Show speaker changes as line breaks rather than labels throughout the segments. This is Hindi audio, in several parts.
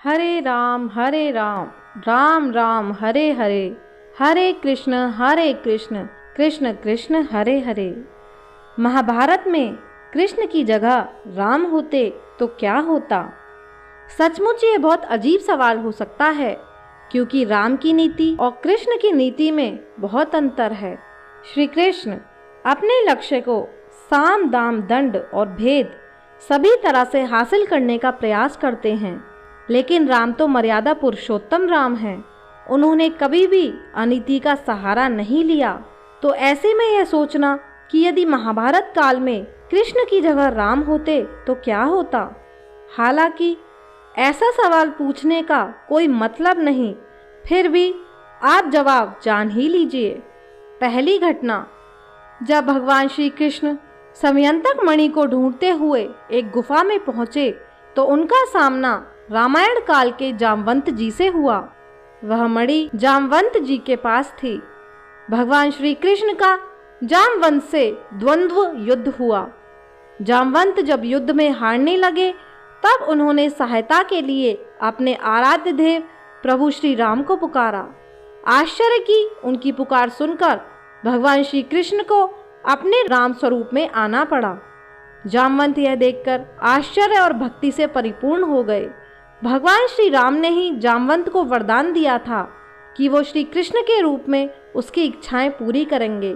हरे राम, राम राम हरे हरे, हरे कृष्ण कृष्ण कृष्ण हरे हरे। महाभारत में कृष्ण की जगह राम होते तो क्या होता? सचमुच ये बहुत अजीब सवाल हो सकता है, क्योंकि राम की नीति और कृष्ण की नीति में बहुत अंतर है। श्री कृष्ण अपने लक्ष्य को साम दाम दंड और भेद सभी तरह से हासिल करने का प्रयास करते हैं, लेकिन राम तो मर्यादा पुरुषोत्तम राम हैं। उन्होंने कभी भी अनीति का सहारा नहीं लिया। तो ऐसे में यह सोचना कि यदि महाभारत काल में कृष्ण की जगह राम होते तो क्या होता? हालांकि ऐसा सवाल पूछने का कोई मतलब नहीं, फिर भी आप जवाब जान ही लीजिए। पहली घटना, जब भगवान श्री कृष्ण समयंतक मणि को ढूंढते हुए एक गुफा में पहुंचे तो उनका सामना रामायण काल के जामवंत जी से हुआ। वह मणि जामवंत जी के पास थी। भगवान श्री कृष्ण का जामवंत से द्वंद्व युद्ध हुआ। जामवंत जब युद्ध में हारने लगे तब उन्होंने सहायता के लिए अपने आराध्य देव प्रभु श्री राम को पुकारा। आश्चर्य की उनकी पुकार सुनकर भगवान श्री कृष्ण को अपने राम स्वरूप में आना पड़ा। जामवंत यह देखकर आश्चर्य और भक्ति से परिपूर्ण हो गए। भगवान श्री राम ने ही जामवंत को वरदान दिया था कि वो श्री कृष्ण के रूप में उसकी इच्छाएं पूरी करेंगे।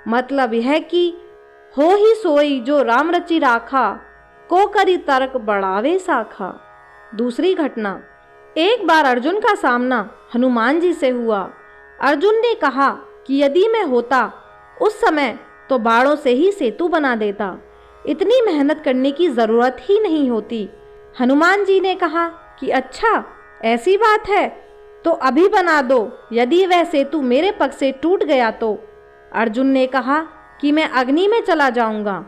मतलब यह कि हो ही सोई जो राम रचि राखा, को करी तर्क बढ़ावे साखा। दूसरी घटना, एक बार अर्जुन का सामना हनुमान जी से हुआ। अर्जुन ने कहा कि यदि मैं होता उस समय तो बाणों से ही सेतु बना देता, इतनी मेहनत करने की जरूरत ही नहीं होती। हनुमान जी ने कहा कि अच्छा ऐसी बात है तो अभी बना दो, यदि वह सेतु मेरे पक्ष से टूट गया तो। अर्जुन ने कहा कि मैं अग्नि में चला जाऊंगा।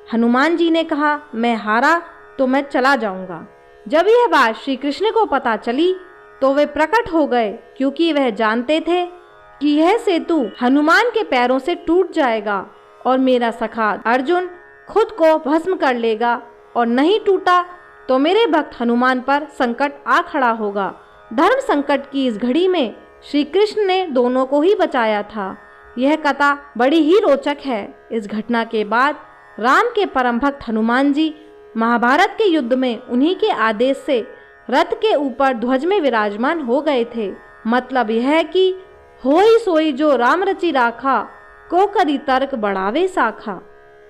हनुमान जी ने कहा मैं हारा तो मैं चला जाऊंगा। जब यह बात श्री कृष्ण को पता चली तो वे प्रकट हो गए, क्योंकि वह जानते थे कि यह सेतु हनुमान के पैरों से टूट जाएगा और मेरा सखा अर्जुन खुद को भस्म कर लेगा, और नहीं टूटा तो मेरे भक्त हनुमान पर संकट आ खड़ा होगा। धर्म संकट की इस घड़ी में श्री कृष्ण ने दोनों को ही बचाया था। यह कथा बड़ी ही रोचक है। इस घटना के बाद राम के परम भक्त हनुमान जी महाभारत के युद्ध में उन्हीं के आदेश से रथ के ऊपर ध्वज में विराजमान हो गए थे। मतलब यह है कि होई सोई जो राम रचि राखा, को करी तर्क बढ़ावे साखा।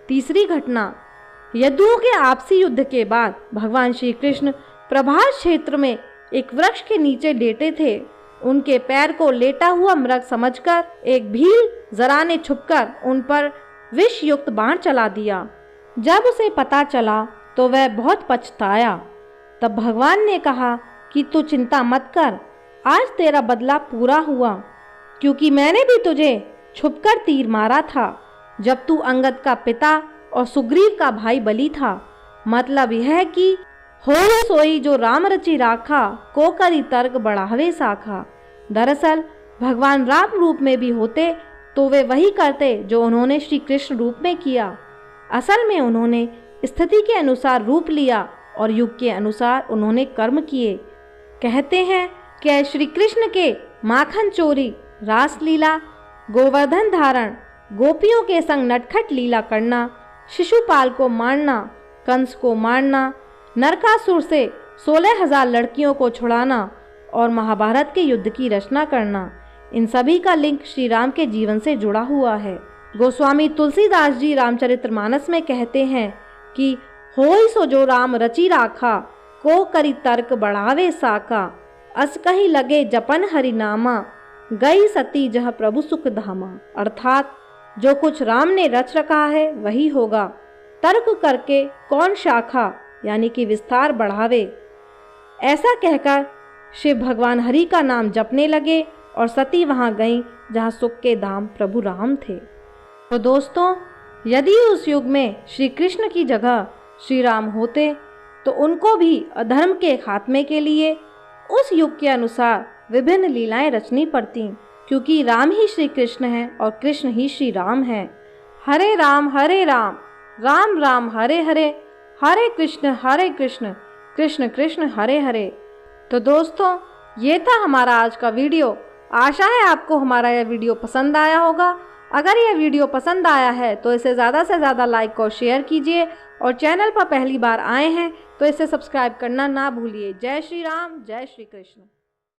तीसरी घटना, यदुओं के आपसी युद्ध के बाद भगवान श्री कृष्ण प्रभास क्षेत्र में एक वृक्ष के नीचे लेटे थे। उनके पैर को लेटा हुआ मृग समझकर एक भील जरा ने छुपकर उन पर विष युक्त बाण चला दिया। जब उसे पता चला तो वह बहुत पछताया। तब भगवान ने कहा कि तू चिंता मत कर, आज तेरा बदला पूरा हुआ, क्योंकि मैंने भी तुझे छुपकर तीर मारा था जब तू अंगद का पिता और सुग्रीव का भाई बलि था। मतलब यह है कि हो सोई जो राम रचि राखा, को करी तर्क बढ़ावे साखा। दरअसल भगवान राम रूप में भी होते तो वे वही करते जो उन्होंने श्री कृष्ण रूप में किया। असल में उन्होंने स्थिति के अनुसार रूप लिया और युग के अनुसार उन्होंने कर्म किए। कहते हैं कि श्री कृष्ण के माखन चोरी, रासलीला, गोवर्धन धारण, गोपियों के संग नटखट लीला करना, शिशुपाल को मारना, कंस को मारना, नरकासुर से 16,000 लड़कियों को छुड़ाना और महाभारत के युद्ध की रचना करना, इन सभी का लिंक श्री राम के जीवन से जुड़ा हुआ है। गोस्वामी तुलसीदास जी रामचरितमानस में कहते हैं कि होई सो जो राम रचि राखा, को करी तर्क बढ़ावे साका, अस कही लगे जपन हरि नामा, गई सती जह प्रभु सुख धामा। अर्थात जो कुछ राम ने रच रखा है वही होगा, तर्क करके कौन शाखा यानी कि विस्तार बढ़ावे। ऐसा कहकर शिव भगवान हरि का नाम जपने लगे और सती वहां गईं जहां सुख के धाम प्रभु राम थे। तो दोस्तों, यदि उस युग में श्री कृष्ण की जगह श्री राम होते तो उनको भी अधर्म के खात्मे के लिए उस युग के अनुसार विभिन्न लीलाएं रचनी पड़ती, क्योंकि राम ही श्री कृष्ण हैं और कृष्ण ही श्री राम हैं। हरे राम राम राम हरे हरे, हरे कृष्ण कृष्ण कृष्ण हरे हरे। तो दोस्तों, ये था हमारा आज का वीडियो। आशा है आपको हमारा यह वीडियो पसंद आया होगा। अगर यह वीडियो पसंद आया है तो इसे ज़्यादा से ज़्यादा लाइक और शेयर कीजिए, और चैनल पर पहली बार आए हैं तो इसे सब्सक्राइब करना ना भूलिए। जय श्री राम, जय श्री कृष्ण।